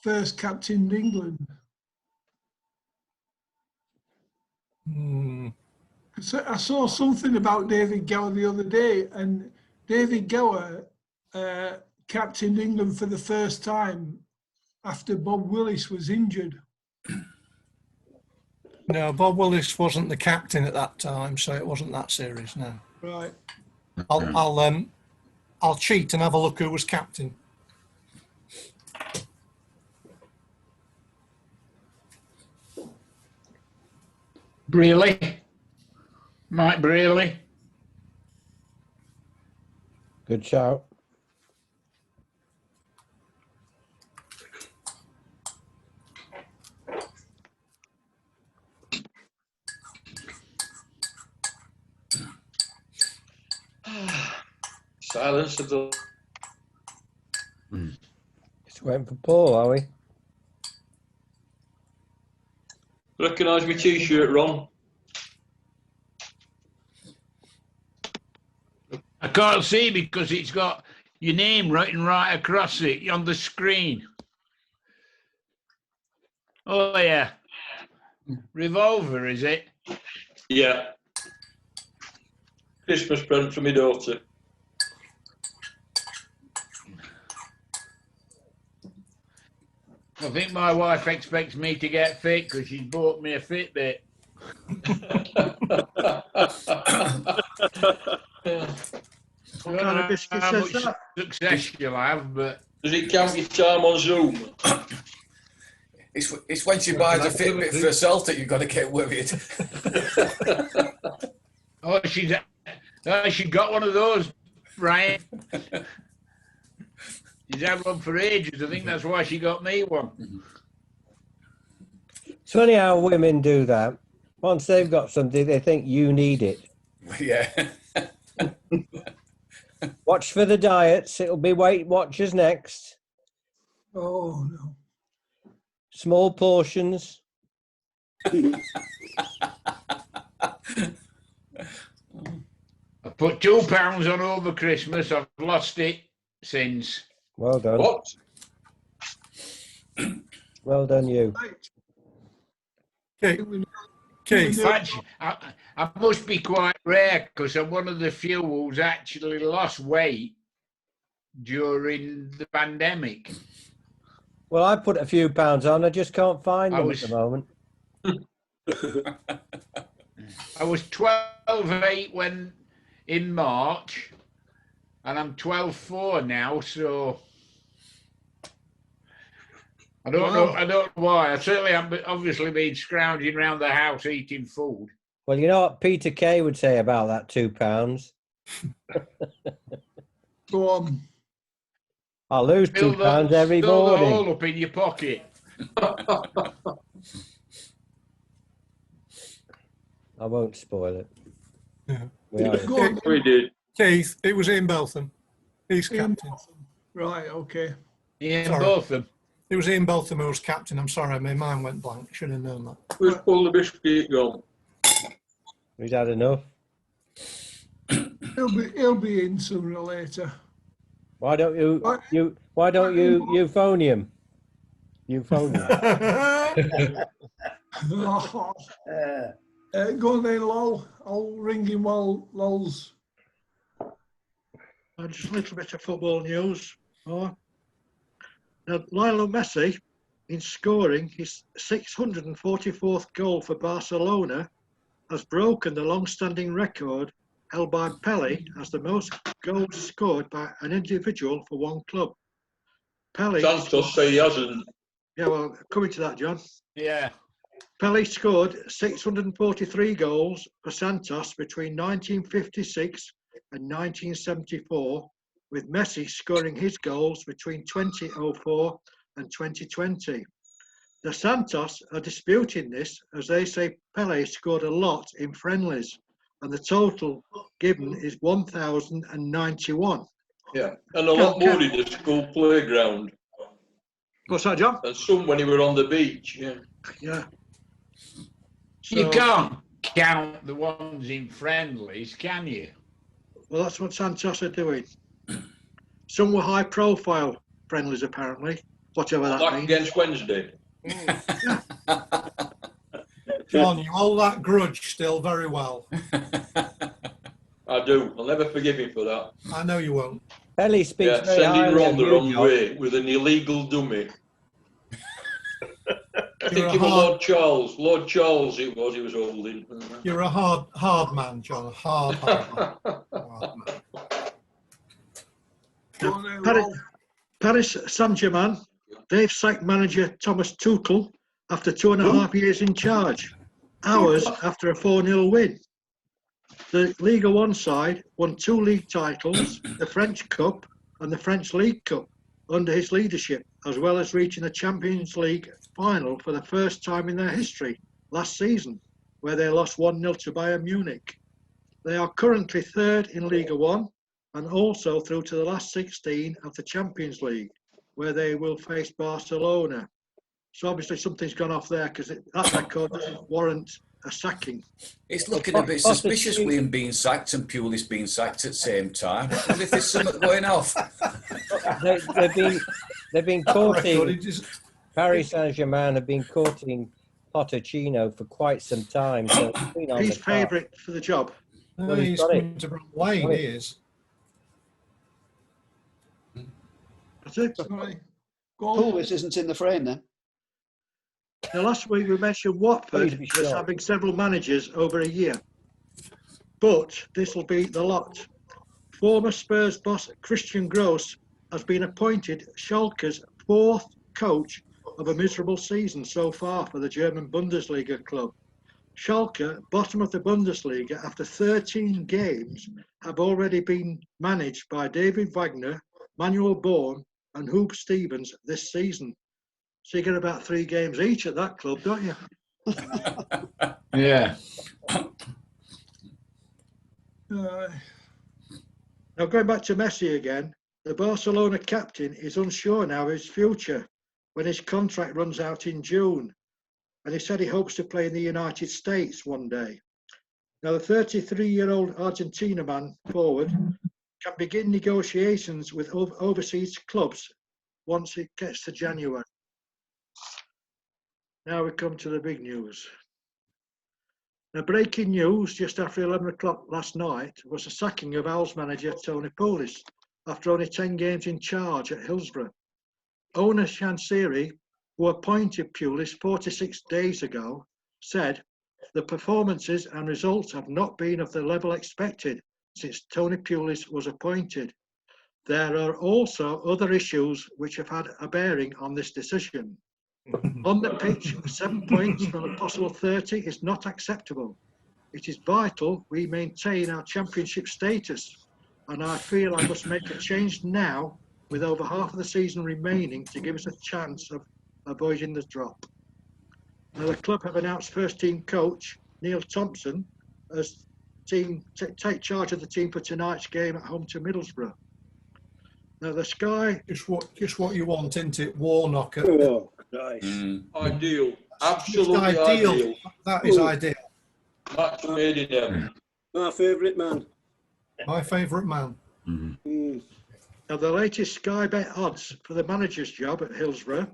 first captained England? So I saw something about David Gower the other day, and David Gower captained England for the first time after Bob Willis was injured. No, Bob Willis wasn't the captain at that time, so it wasn't that serious. No. Right. I'll cheat and have a look who was captain. Brealey. Mike Brealey. Good shout. Silence of the... Just waiting for Paul, are we? Recognise my T-shirt, Ron? I can't see because it's got your name written right across it on the screen. Oh, yeah. Revolver, is it? Yeah. Christmas present for my daughter. I think my wife expects me to get fit because she's bought me a Fitbit. What kind of biscuit how says much that? success you'll have, but Does it count your time on Zoom? It's when she buys a Fitbit for herself that you've got to get worried. oh, she got one of those, Brian. She's had one for ages. I think that's why she got me one. It's funny how women do that. Once they've got something, they think you need it. Yeah. Watch for the diets. It'll be Weight Watchers next. Oh, no. Small portions. I put £2 on over Christmas. I've lost it since. Well done. What? Well done, you. Keith, In fact, I must be quite rare because I'm one of the few who's actually lost weight during the pandemic. Well, I put a few pounds on. I just can't find them at the moment. I was 12.8 when in March, and I'm 12.4 now. So I don't know. I don't know why. I certainly haven't obviously been scrounging around the house eating food. Well, you know what Peter Kay would say about that £2. Go on. I lose £2 every Fill the hole morning. up in your pocket. I won't spoil it. Yeah. Go on. We did. Keith, it was Ian Beltham. He's Ian captain. Right, okay. Yeah, Sorry. both of them. It was Ian Beltham who was captain. I'm sorry, my mind went blank. Should have known that. Where's Paul the Biscuit gone? He's had enough. He'll be in sooner or later. Why don't you euphonium? Euphonium. Go on then, Lol. I'll ring him while Lol's. Just a little bit of football news. Oh. Now, Lionel Messi, in scoring his 644th goal for Barcelona, has broken the long-standing record held by Pele as the most goals scored by an individual for one club. Pele. Santos say he hasn't. Yeah, well, coming to that, John. Yeah. Pele scored 643 goals for Santos between 1956 and 1974, with Messi scoring his goals between 2004 and 2020. The Santos are disputing this as they say Pele scored a lot in friendlies and the total given is 1,091. Yeah, and a lot more in the school playground. What's that, John? And some when he were on the beach, yeah. Yeah. You So- can't count the ones in friendlies, can you? Well, that's what Santos are doing. Some were high-profile friendlies, apparently, whatever that Back means. against Wednesday. John, you hold that grudge still very well. I do. I'll never forgive him for that. I know you won't. Ellie speaks Yeah, very sending highly Ron of the you, wrong John. way with an illegal dummy. I think a it was hard- Lord Charles. Lord Charles it was he was holding. You're a hard man, John. A hard man. Go on then, Rolf. Paris Saint-Germain, they've sacked manager Thomas Tuchel after 2.5 years in charge, hours after a 4-0 win. The Liga 1 side won 2 league titles, the French Cup and the French League Cup under his leadership, as well as reaching the Champions League final for the first time in their history last season, where they lost 1-0 to Bayern Munich. They are currently third in Liga 1 and also through to the last 16 of the Champions League, where they will face Barcelona. So obviously something's gone off there because that record doesn't warrant a sacking. It's looking a bit suspicious with him being sacked and Pulis being sacked at the same time. I wonder if there's something going off. They've been courting, Paris Saint-Germain have been courting Pochettino for quite some time. So it's been on He's the cards. favourite for the job. No, he's he's got it. coming to Brown Lane, he is. That's it. Sorry. Go on. Pulis isn't in the frame then. Now, last week we mentioned Watford Please be as sure. having several managers over a year. But this will be the lot. Former Spurs boss Christian Gross has been appointed Schalke's 4th coach of a miserable season so far for the German Bundesliga club. Schalke, bottom of the Bundesliga after 13 games, have already been managed by David Wagner, Manuel Born and Hoop Stevens this season. So you get about 3 games each at that club, don't you? Yeah. Now going back to Messi again, the Barcelona captain is unsure now of his future when his contract runs out in June. And he said he hopes to play in the United States one day. Now the 33-year-old Argentina man forward can begin negotiations with overseas clubs once it gets to January. Now we come to the big news. Now, breaking news just after 11 o'clock last night was the sacking of Owls manager Tony Pulis after only 10 games in charge at Hillsborough. Owner Chansiri, who appointed Pulis 46 days ago, said the performances and results have not been of the level expected since Tony Pulis was appointed. There are also other issues which have had a bearing on this decision. On the pitch, 7 points from a possible 30 is not acceptable. It is vital we maintain our championship status, and I feel I must make a change now with over half of the season remaining to give us a chance of avoiding the drop. Now the club have announced first team coach Neil Thompson as take charge of the team for tonight's game at home to Middlesbrough. Now the Sky... Just what you want, isn't it? War knocker. Oh, Christ. Ideal. Just Absolutely ideal. That is ideal. Match made in heaven. My favourite man. My favourite man. Now the latest Sky Bet odds for the manager's job at Hillsborough: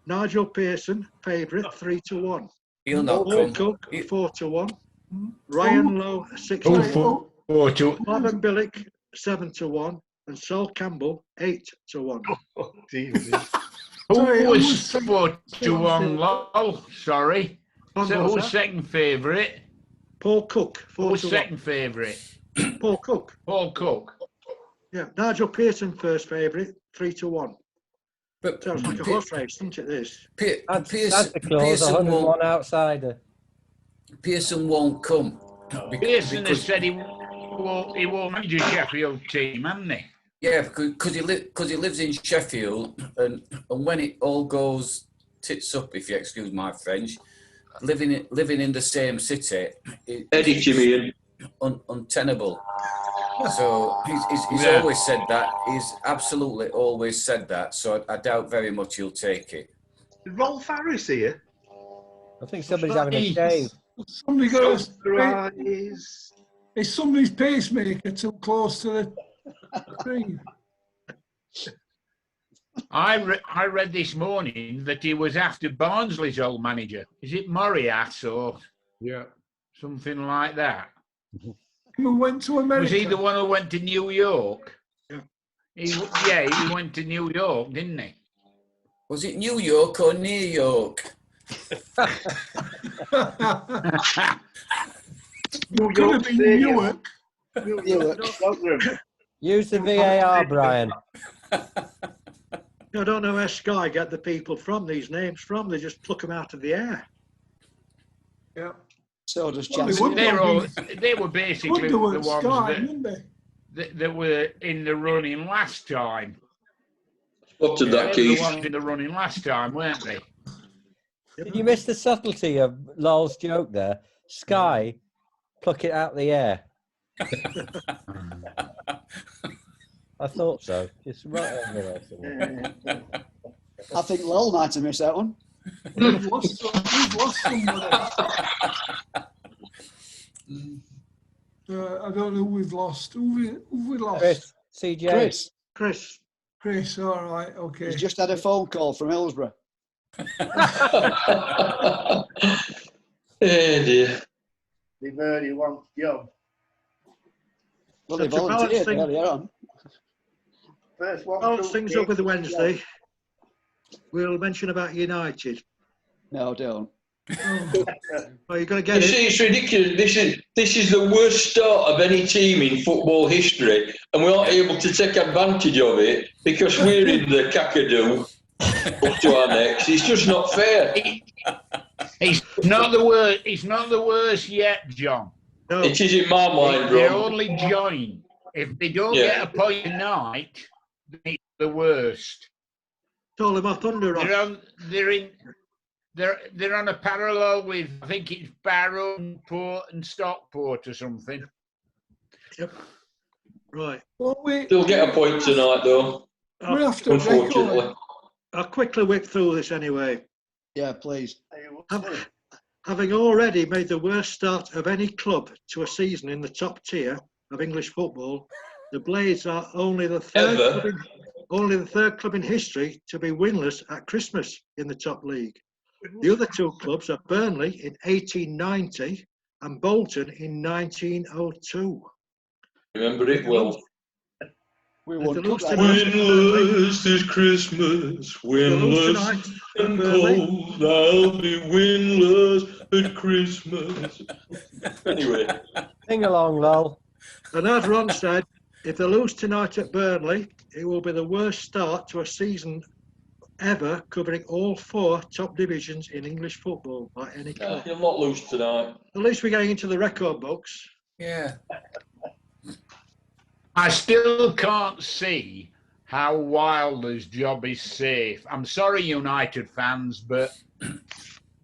Nigel Pearson, favourite 3-1. He'll not Paul come. Cook 4-1. Ryan Lowe 6-1. 4-2. Marvin Billick 7-1. And Sol Campbell 8-1. Sorry, Who I was was thinking- 4-1 low? Sorry. Who So was who's that? second favourite? Paul Cook Who's 4-1. second favourite? Paul Cook. Paul Cook. Yeah. Nigel Pearson first favourite 3-1. But Sounds like a horse race, doesn't it? This. Santa Claus, 101 outsider. Pearson won't come. Pearson has said he won't manage a Sheffield team, hasn't he? Yeah, because he lives in Sheffield, and when it all goes tits up, if you excuse my French, living in the same city, Eddie Jimmy untenable. So he's Yeah. always said that. He's absolutely always said that. So I doubt very much he'll take it. Rolf Harris here. I think somebody's having a shave. Somebody got Surprise. is somebody's pacemaker too close to the screen? I read this morning that he was after Barnsley's old manager. Is it Moriat or something like that? Who went to America? Was he the one who went to New York? Yeah. He went to New York, didn't he? Was it New York or New York? You're going to be Newark. Use the VAR, Brian. I don't know where Sky get the people from, these names from. They just pluck them out of the air. Yeah. So does Well, Chelsea. They were basically the Wonder ones what Sky, didn't they? that were in the running last time. Spotted that, They were the Keith. ones in the running last time, weren't they? Did you miss the subtlety of Lol's joke there? Sky, pluck it out the air. I thought so. Just right over there somewhere. I think Lowell might have missed that one. We've lost somebody. I don't know who we've lost. Who we lost? Chris, CJ. Chris, all right, okay. He's just had a phone call from Hillsborough. Oh dear. They've heard he wants job. Well, So they to balance volunteered things- earlier on. First one. balance things up with the Wednesday, we'll mention about United. No, don't. Are you going to You get see, it? it's ridiculous. This is the worst start of any team in football history, and we aren't able to take advantage of it because we're in the cackadoo up to our necks. It's just not fair. He's not the worst. He's not the worst yet, John. No. It is in my mind, They're Rob. only joined. If they don't Yeah. get a point tonight, they're the worst. Told him my thunder off. They're on a parallel with, I think it's Barrow, Port and Stockport or something. Yep. Right. Well, They'll get a point tonight, though, we're after unfortunately. record. I'll quickly whip through this anyway. Yeah, please. Having already made the worst start of any club to a season in the top tier of English football, the Blades are only the third club in history to be winless at Christmas in the top league. The other two clubs are Burnley in 1890 and Bolton in 1902. Remember it well. We If won they lose cup tonight at Burnley, Winless this Christmas, if they lose winless tonight at and Burnley, cold. I'll be winless at Christmas. Anyway, Sing along, Lol. and as Ron said, if they lose tonight at Burnley, it will be the worst start to a season ever covering all four top divisions in English football by any club. you'll not lose tonight. At least we're getting into the record books. Yeah. I still can't see how Wilder's job is safe. I'm sorry, United fans, but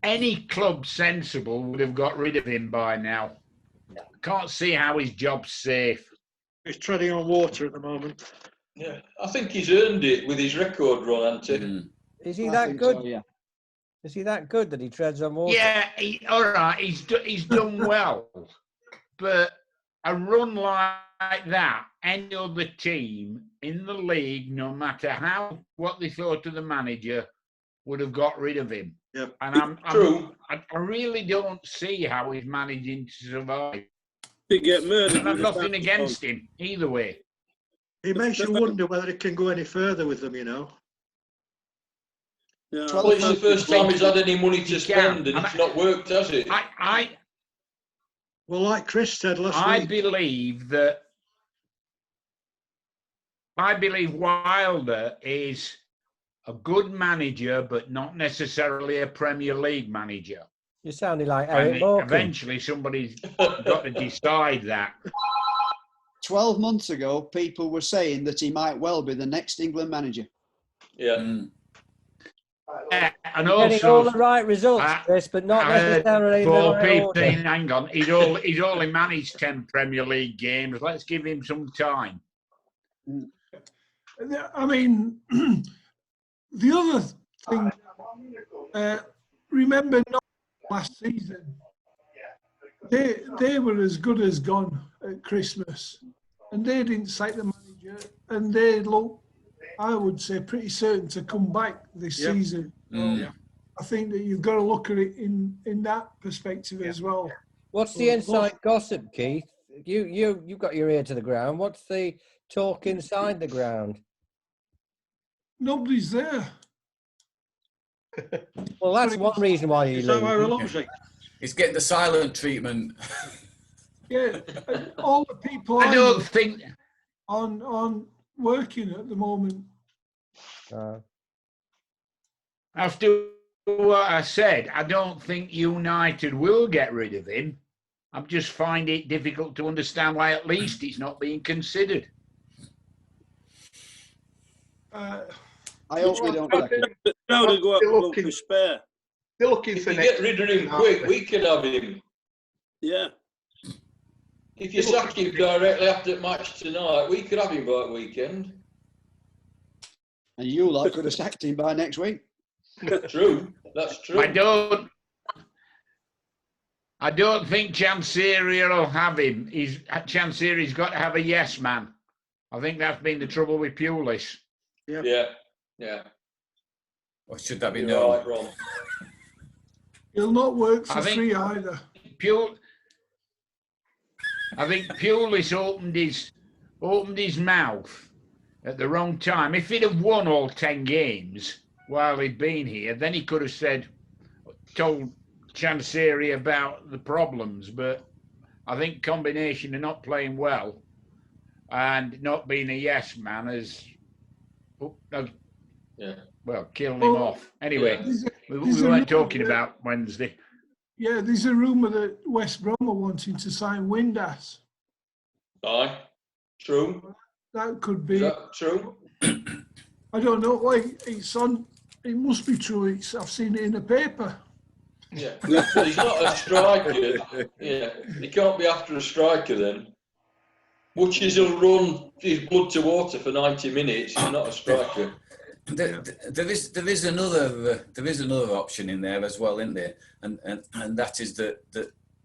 any club sensible would have got rid of him by now. Can't see how his job's safe. He's treading on water at the moment. Yeah, I think he's earned it with his record run, hasn't he? Mm. Is he I that think good? so, yeah. Is he that good that he treads on water? Yeah, all right, he's done well, but a run like that, any other team in the league, no matter what they thought of the manager, would have got rid of him. Yep. And True. I really don't see how he's managing to survive. He get murdered. And I've nothing against him either way. It makes you wonder whether it can go any further with them, you know. Yeah. Well, it's the first time he's had any money to He spend, can. and it's not worked, has it? Well, like Chris said last I week, believe Wilder is a good manager, but not necessarily a Premier League manager. You're sounding like And Eric Morecambe. eventually somebody's got to decide that. 12 months ago, people were saying that he might well be the next England manager. Yeah. Mm. And Getting all also, the right results, Chris, but not necessarily the right people order. saying, hang on, he's only managed 10 Premier League games. Let's give him some time. I mean, the other thing, remember not last season, they were as good as gone at Christmas, and they didn't sack the manager, and they looked I would say, pretty certain to come back this Yep. season. Mm. I think that you've got to look at it in that perspective as well. What's the inside gossip, Keith? You've got your ear to the ground. What's the talk inside the ground? Nobody's there. Well, that's one reason why you Is that why we lose. lost it? He's getting the silent treatment. Yeah, and all the people I I don't know think. on working at the moment. After what I said, I don't think United will get rid of him. I just find it difficult to understand why at least he's not being considered. I hope we don't sack him. Now they go up They're and look looking- for spare. They're looking If for you next get rid of him season, quick, aren't we can have him. Yeah. If you sack him directly after the match tonight, we could have him by the weekend. And you lot could have sacked him by next week. True, that's true. I don't think Chansiri will have him. Chansiri's got to have a yes man. I think that's been the trouble with Pulis. Yeah. Or should that be You're no? right, Ron. He'll not work for I think- free either. I think Pulis opened his mouth at the wrong time. If he'd have won all 10 games while he'd been here, then he could have told Chansiri about the problems. But I think combination of not playing well and not being a yes man has killed him off. Anyway, we weren't talking about Wednesday. Yeah, there's a rumour that West Brom are wanting to sign Windass. Aye, true. That could Is be. that true? I don't know. Like it's on. It must be true. I've seen it in the paper. Yeah. Well, he's not a striker. Yeah, he can't be after a striker then. Much as he'll run his blood to water for 90 minutes, he's not a striker. There is another option in there as well, isn't there? And that is that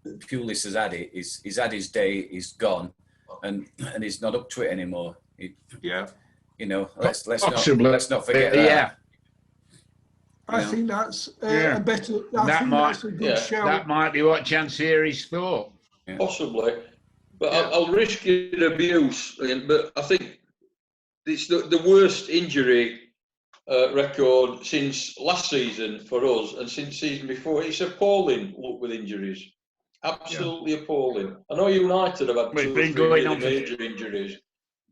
Pulis has had it. He's had his day. He's gone, and he's not up to it anymore. Yeah. You know, let's Possibly. not forget that. Yeah. I think that's Yeah. a better. That's a good shout. That might be what Chansiri's thought. Possibly. But I'll risk an abuse, but I think it's the worst injury record since last season for us and since season before. It's appalling, look, with injuries. Absolutely appalling. I know United have had two or three really major injuries,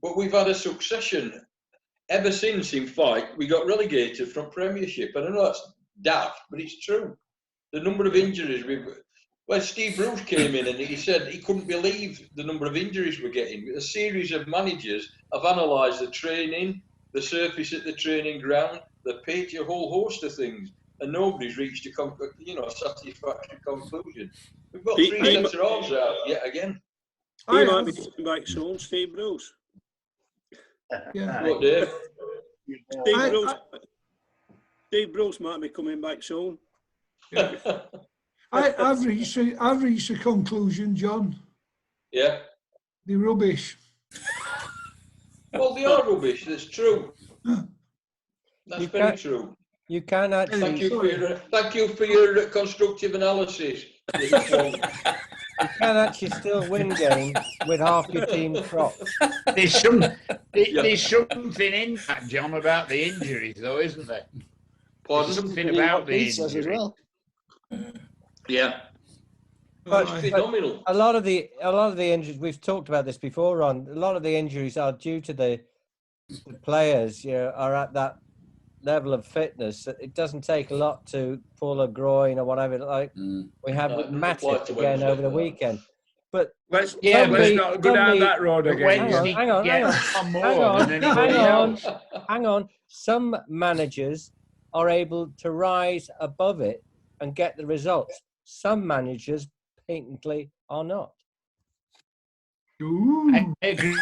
but we've had a succession ever since, in fact, we got relegated from Premiership. And I know that's daft, but it's true. The number of injuries when Steve Bruce came in and he said he couldn't believe the number of injuries we're getting. A series of managers have analysed the training, the surface at the training ground, the pitch, a whole host of things, and nobody's reached a satisfactory conclusion. We've got three centre halves out yet again. He might be coming back soon, Steve Bruce. Yeah. What, Dave? Steve Bruce might be coming back soon. I've reached a conclusion, John. Yeah. They're rubbish. Well, they are rubbish. That's true. That's very true. You can actually. Thank you for your constructive analysis. You can actually still win games with half your team dropped. There's something in that, John, about the injuries, though, isn't there? There's something about the injuries as well. Yeah. But phenomenal. A lot of the injuries, we've talked about this before, Ron. A lot of the injuries are due to the players. Are at that level of fitness. It doesn't take a lot to pull a groin or whatever. Like we had with Matic again over the weekend. But let's not go down that road again. Hang on. Some managers are able to rise above it and get the results. Some managers patently are not. I agree.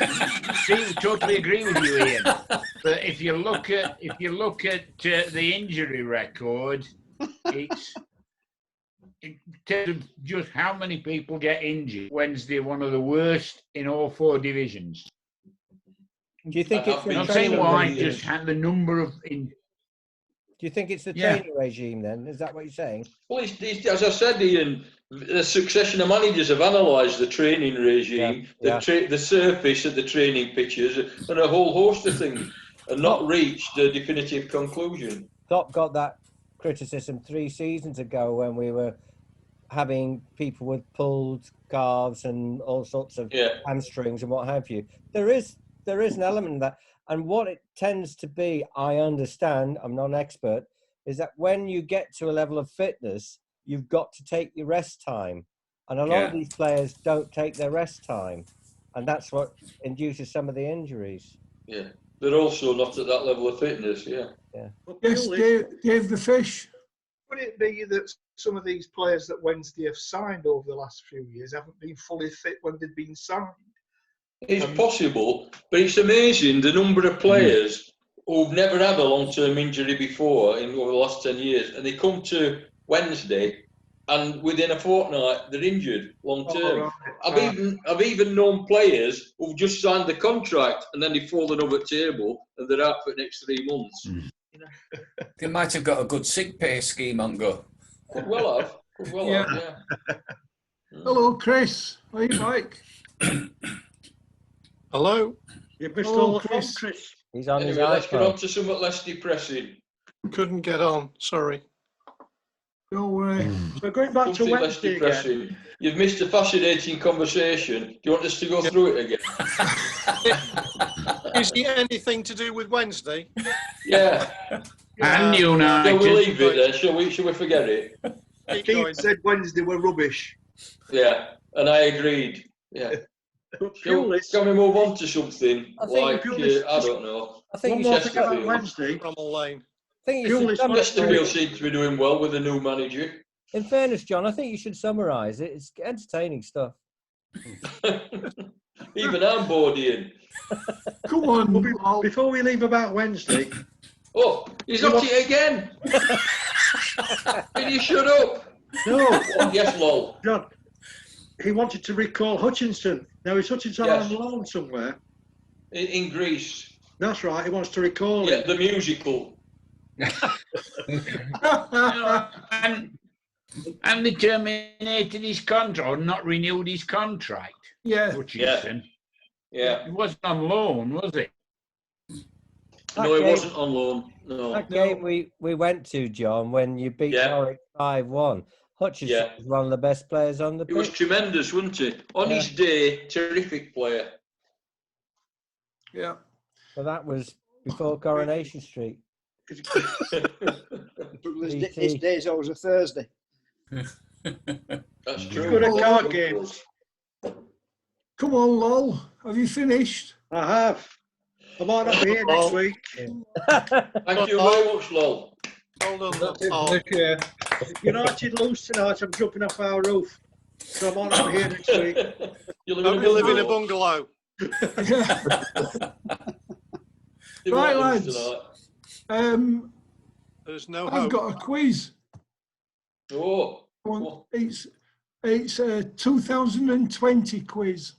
Totally agree with you, Ian. But if you look at the injury record, it's just how many people get injured. Wednesday, one of the worst in all four divisions. Do you think it's I've been the I'm saying training why regime? just had the number of. Do you think it's the Yeah. training regime then? Is that what you're saying? Well, as I said, Ian, the succession of managers have analysed the training regime, Yeah, the surface of the training pitches, and a whole host of things, and not reached a definitive conclusion. Klopp got that criticism 3 seasons ago when we were having people with pulled calves and all sorts of hamstrings and what have you. There is an element of that. And what it tends to be, I understand, I'm not an expert, is that when you get to a level of fitness, you've got to take your rest time. And a lot of these players don't take their rest time. And that's what induces some of the injuries. Yeah. They're also not at that level of fitness, Yeah. Yes, Dave the Fish. Could it be that some of these players that Wednesday have signed over the last few years haven't been fully fit when they've been signed? It's possible, but it's amazing the number of players who've never had a long-term injury before over the last 10 years, and they come to Wednesday, and within a fortnight they're injured long-term. I've even known players who've just signed the contract and then they've fallen over the table and they're out for the next 3 months. They might have got a good sick pay scheme on go. Could well have. Could well have, yeah. Hello, Chris. How are you, Mike? Hello. You missed Hello, all the fun, Chris. Chris. He's on his Anyway, let's get on iPhone. to something less depressing. Couldn't get on. Sorry. Don't worry. So going back to Something less Wednesday again. depressing. You've missed a fascinating conversation. Do you want us to go through it again? Is it anything to do with Wednesday? Yeah. And So United. we'll leave it then. Shall we forget it? Keith said Wednesday were rubbish. Yeah. And I agreed. Yeah. Can we move on to something I think like, I don't know. I think One you more should, thing about Chesterfield. Wednesday. Bramall Lane. I think you should Chesterfield seems to be doing well with the new manager. in fairness, John, I think you should summarise it. It's entertaining stuff. Even I'm bored, Ian. Come on. Well, Lol. before we leave about Wednesday, Oh, he's got it again. Can you shut up? no, Oh, yes, lol. John, he wanted to recall Hutchinson. Now, is Hutchinson Yes. on loan somewhere? In Greece. That's right, he wants to recall Yeah, it. the musical. And they terminated his contract, or not renewed his contract. Yeah. Hutchinson. Yeah. He wasn't on loan, was he? No, he wasn't on loan. No. That game we went to, John, when you beat Yeah. Norwich 5-1, Hutchinson Yeah. was one of the best players on the He was pitch. tremendous, wasn't he? On his day, terrific player. Yeah. So that was before Coronation Street. It was his days always a Thursday. That's He's true. good at card games. Come on, Lol. Have you finished? I have. I might not be here next week. Thank you very much, lol. Hold on. United lose tonight, I'm jumping off our roof. So I might not be here next week. You Don't you live in a bungalow? You Right, might lose lads. tonight. There's no I've hope. got a quiz. Oh. It's a 2020 quiz.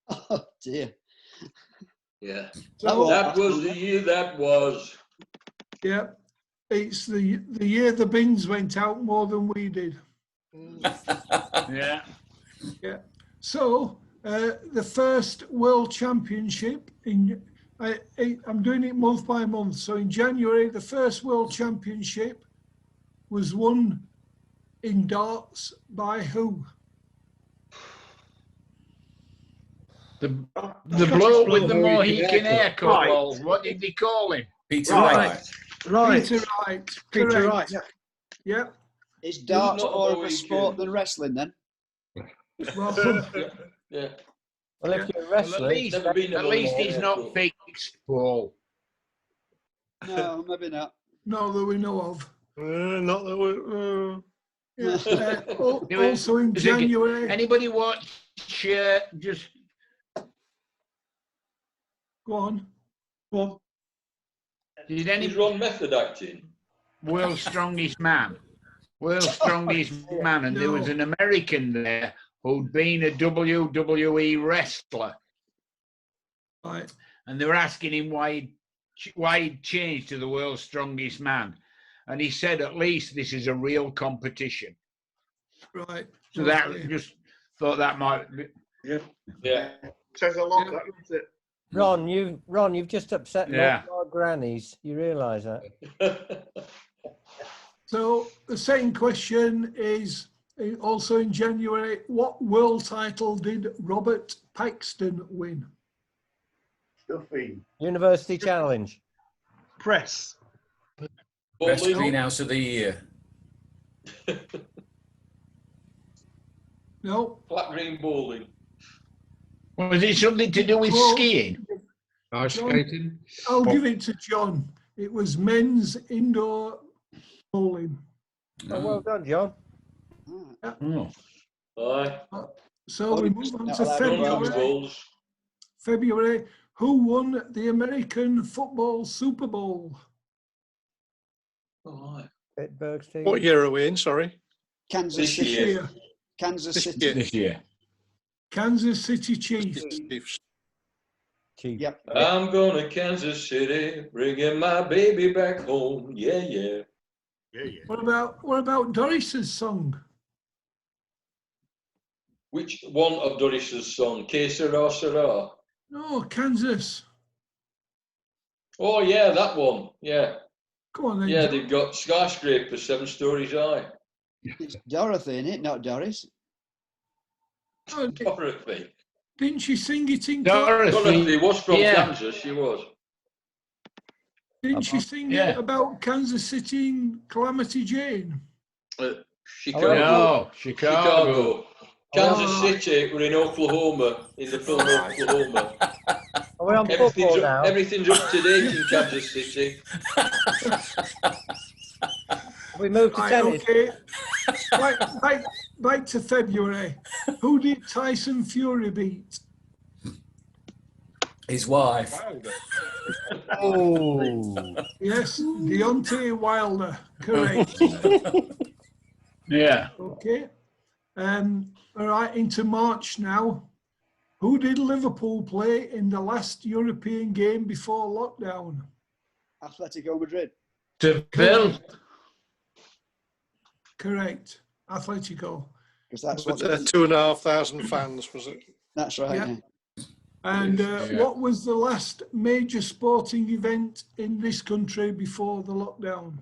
Oh dear. Yeah. So, That was the year that was. yeah, it's the year the bins went out more than we did. Yeah. Yeah. So the first World Championship I'm doing it month by month. So in January, the first World Championship was won in darts by who? The bloke with the Mohican haircut, Right. lol. What did they call him? Peter Right. Wright. Right. Peter Wright. Peter Correct. Wright. Yeah. Is darts not more of a always sport good. than wrestling then? Well, Yeah. Well, if you're a wrestler, Never been At a least long he's hair, not but- fixed, Paul. No, maybe not. no, that we know of. Not that we. Yeah. There was- Also in was it- January. Anybody watch just Go on. Well, did any He's on method acting. World's Strongest Man? World's Strongest Man, and there was an American there who'd been a WWE wrestler, Right. and they were asking him why he'd changed to the world's strongest man, and he said, "At least this is a real competition." Right. So that Okay. just thought that might be. Yeah. Says a lot, that, doesn't it? Ron, you've just upset Yeah. our grannies. You realise that? So the second question is also in January. What world title did Robert Paxton win? Stuffing. University Challenge. Press. Best Bowling. greenhouse of the year. No. Flat green bowling. Was it something to do with Well, skiing? Ice John, skating. I'll give it to John. It was men's indoor bowling. Oh, well done, John. Oh. Aye. So we move on to Not allowed to Don't use February. balls. February. Who won the American Football Super Bowl? Oh, aye. Pittsburgh's team. What year are we in? Sorry. Kansas This City. year. Kansas This City. year. This year. Kansas City Chiefs. Chiefs. Chief. Yep. I'm going to Kansas City, bringing my baby back home. Yeah, yeah. What about Doris's song? Which one of Doris's song? Que sera, sera. No, Kansas. Oh, yeah, that one. Yeah. Come on then. Yeah, John. they've got skyscraper 7 stories high. It's Dorothy in it, not Doris. Oh, Dorothy. didn't she sing it in? Dorothy was from Yeah. Kansas, she was. Didn't she sing Yeah. it about Kansas City in Calamity Jane? Chicago. No, Chicago. Kansas Oh. City were in Oklahoma, in the film Oklahoma. Are we on football now? Everything's up to date in Kansas City. We moved to Right, tennis. okay. Back to February. Who did Tyson Fury beat? His wife. Oh. Yes, Deontay Wilder. Correct. Yeah. Okay. All right, into March now. Who did Liverpool play in the last European game before lockdown? Atletico Madrid. Seville. Correct. Atletico. Because that's With what. 2,500 fans, was it? That's right. Yeah. Yeah. And Yeah. what was the last major sporting event in this country before the lockdown?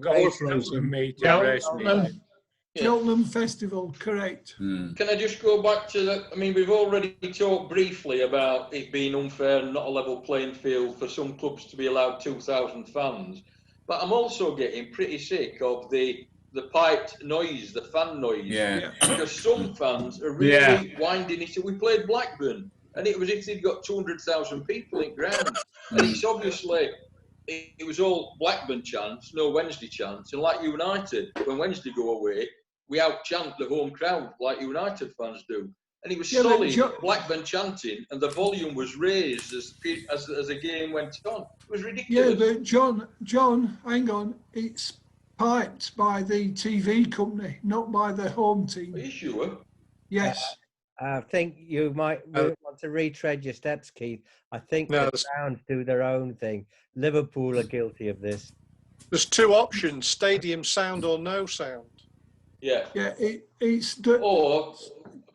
Golf racing meeting. Racing. Cheltenham Festival, correct. Can I just go back to the? I mean, we've already talked briefly about it being unfair and not a level playing field for some clubs to be allowed 2,000 fans. But I'm also getting pretty sick of the piped noise, the fan noise. Yeah. Because some fans are really winding it. We played Blackburn, and it was if they'd got 200,000 people in ground. And it's obviously, it was all Blackburn chants, no Wednesday chants. And like United, when Wednesday go away, we out-chant the home crowd like United fans do. And it was Yeah, but solid Blackburn chanting, and the volume was raised as the game went on. It was Yeah, ridiculous. but John, hang on. It's piped by the TV company, not by the home Are team. you sure? Yes. I think you might want to retread your steps, Keith. I think No, the there's- Browns do their own thing. Liverpool are guilty of this. There's two options: stadium sound or no sound. Yeah. Yeah, it's the Or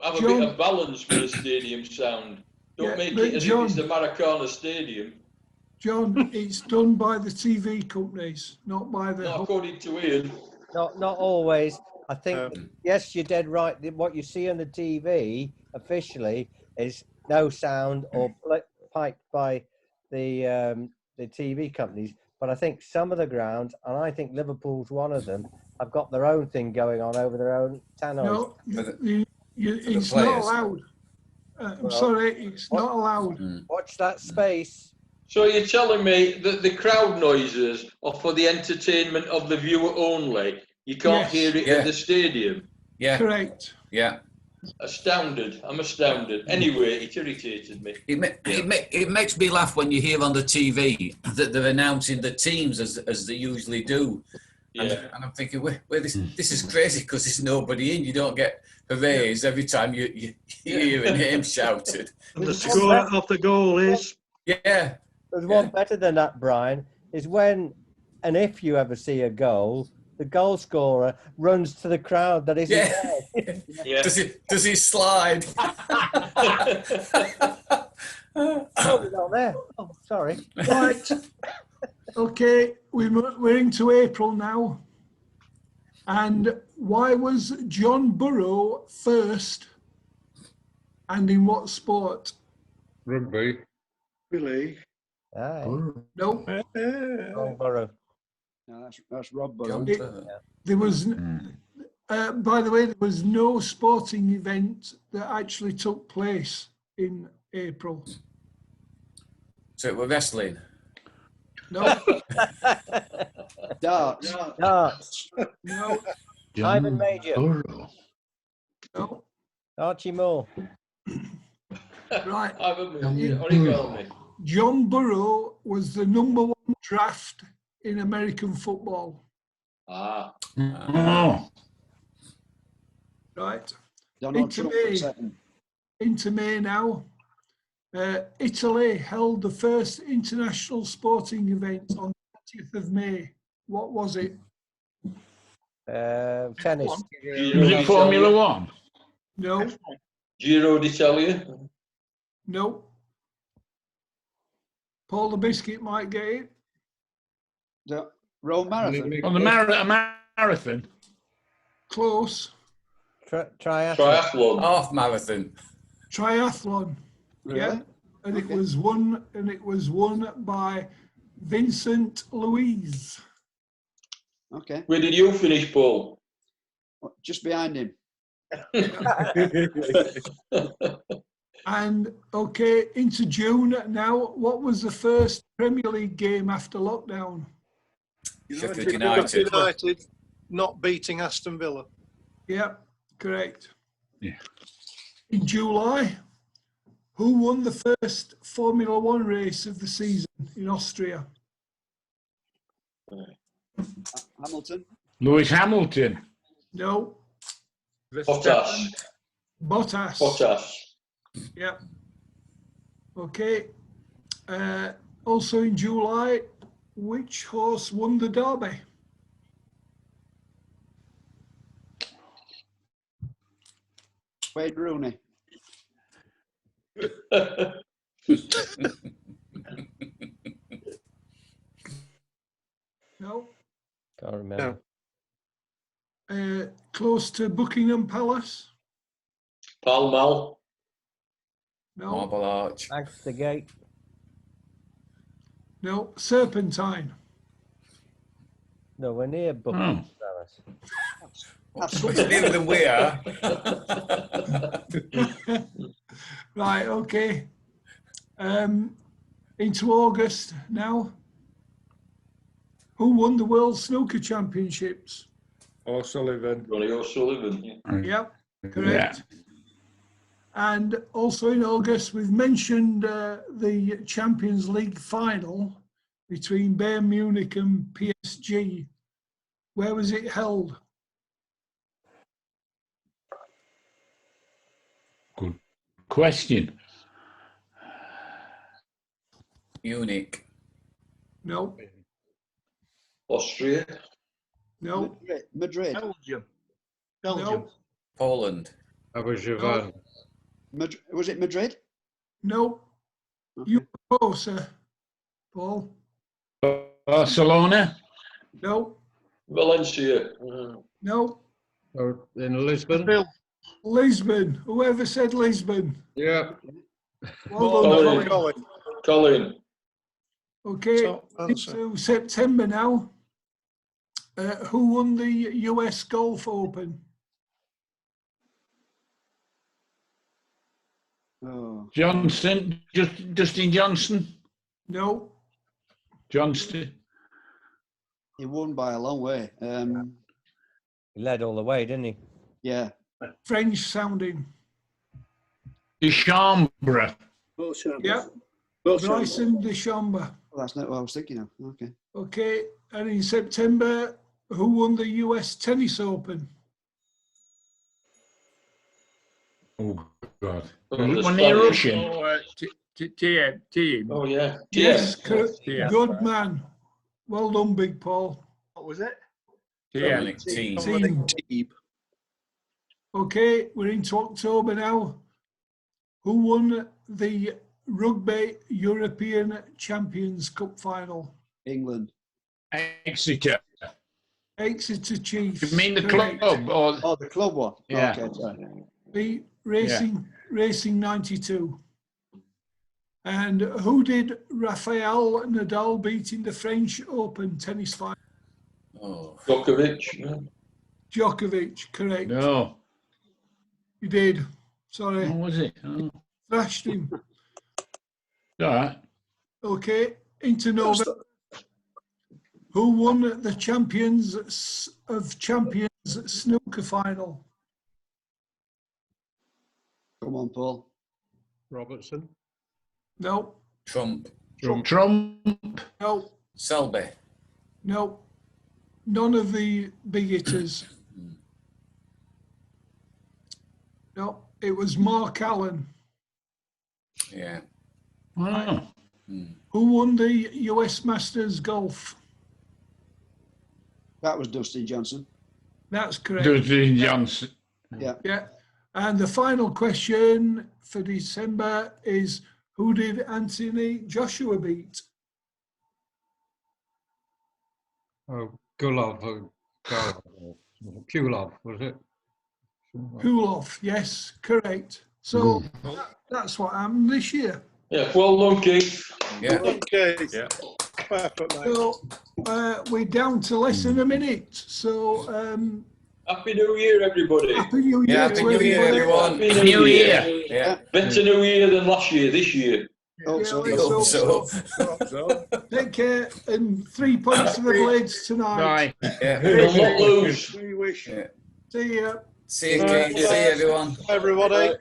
have a John- bit of balance with the stadium sound. Don't Yeah, make but it as John- if it's the Maracana Stadium. John. It's done by the TV companies, not by the. Not home. according to Ian. Not always. I think yes, you're dead right. What you see on the TV officially is no sound or piped by the TV companies. But I think some of the grounds, and I think Liverpool's one of them, have got their own thing going on over their own tannoys. No, it's players. not allowed. I'm sorry, it's not allowed. Watch that space. So you're telling me that the crowd noises are for the entertainment of the viewer only? You can't Yes. hear it in the stadium? Yeah. Correct. Yeah. Astounded. I'm astounded. Anyway, it irritated me. It makes me laugh when you hear on the TV that they're announcing the teams as they usually do. And, Yeah. and I'm thinking, where this is crazy because there's nobody in. You don't get hoorays every time you hear a name shouted. And the score of the goal is Yeah. There's one better than that, Brian, is when, and if you ever see a goal, the goal scorer runs to the crowd that isn't Yeah. there. Yeah. Does he slide? Oh, it's not there. Oh, sorry. Right. Okay, we're into April now. And why was John Burrow first? And in what sport? Rugby. Really? Aye. No, Wrong borough. No, that's Rob Burrow. there was. By the way, there was no sporting event that actually took place in April. So it was wrestling. No, Darts. Darts. no, Ivan Major. no. Archie Moore. Right. Origami. John Burrow was the #1 draft in American football. Ah. Oh. Right. Donald Into Trump for May. second. Into May now. Italy held the first international sporting event on the 20th of May. What was it? Tennis. Was it Formula One? No, Giro d'Italia. no. Paul the Biscuit might get it. The Rome Marathon. On the marathon? Close. Triathlon. Triathlon. Half marathon. Triathlon. Yeah. Really? And it was won by Vincent Louise. Okay. Where did you finish, Paul? Just behind him. And okay, into June now. What was the first Premier League game after lockdown? Sheffield United. United not beating Aston Villa. Yeah, correct. Yeah. In July, who won the first Formula One race of the season in Austria? Hamilton. Lewis Hamilton. No, Bottas. Bottas. Bottas. Yeah. Okay. Also in July, which horse won the Derby? Wade Rooney. No. Can't remember. Close to Buckingham Palace? Pall Mall. No. Marble Arch. Thanks the gate. No. Serpentine. No, we're near Buckingham Palace. It's nearer than we are. Right, okay. Into August now. Who won the World Snooker Championships? O'Sullivan. Ronnie O'Sullivan. Yep, correct. And also in August, we've mentioned the Champions League final between Bayern Munich and PSG. Where was it held? Good question. Munich. No, Austria. no, Madrid. Belgium. no, Poland. Abidjan. Was it Madrid? no. You were closer, Paul. Barcelona. No, Valencia. no. Or in Lisbon. Bill. Lisbon. Whoever said Lisbon? Yeah. Well done, Colin. Colin. Okay, So, answer. into September now. Who won the US Golf Open? Oh. Johnson. Dustin Johnson. No, Johnston. He won by a long way. He led all the way, didn't he? Yeah. French sounding. DeChambeau. Yeah, Bryson DeChambeau. Well, that's not what I was thinking of. Okay. Okay, and in September, who won the US Tennis Open? Oh God. Oh, the One near Spanish. Russian. Team. Oh, yeah. Yes, Yeah. good man. Well done, Big Paul. What was it? Dominic Team. Team. Okay, we're into October now. Who won the Rugby European Champions Cup final? England. Exeter. Exeter Chiefs. You mean the correct. club or? Oh, the club one. Yeah. Okay, sorry. The Racing 92. And who did Rafael Nadal beat in the French Open tennis final? Oh, Djokovic. Yeah. Djokovic, correct. No. You did. Sorry. What was it? Oh. Thrashed him. All right. Okay, into November. Who won the Champions of Champions snooker final? Come on, Paul. Robertson. No, Trump. Trump. no, Selby. no. None of the big hitters. No, it was Mark Allen. Yeah. Wow. Who won the US Masters Golf? That was Dustin Johnson. That's correct. Dustin Johnson. Yeah. Yeah. And the final question for December is, who did Anthony Joshua beat? Oh, Gulov. Kulov, was it? Kulov, yes, correct. So that's what happened this year. Yeah, well done, Keith. Yeah. Okay. Yeah. Perfect, mate. So we're down to less than a minute. So Happy New Year, everybody. Happy New Year Yeah, Happy to New Year, everybody. everyone. Happy New Year. Yeah. Better New Year than last year, this year. Oh, Yeah, so let's Hope hope so. so. Take care and 3 points to the Blades tonight. Bye. Yeah. We'll not lose. We wish. Yeah. See ya. See you, Keith. See you, everyone. Everybody.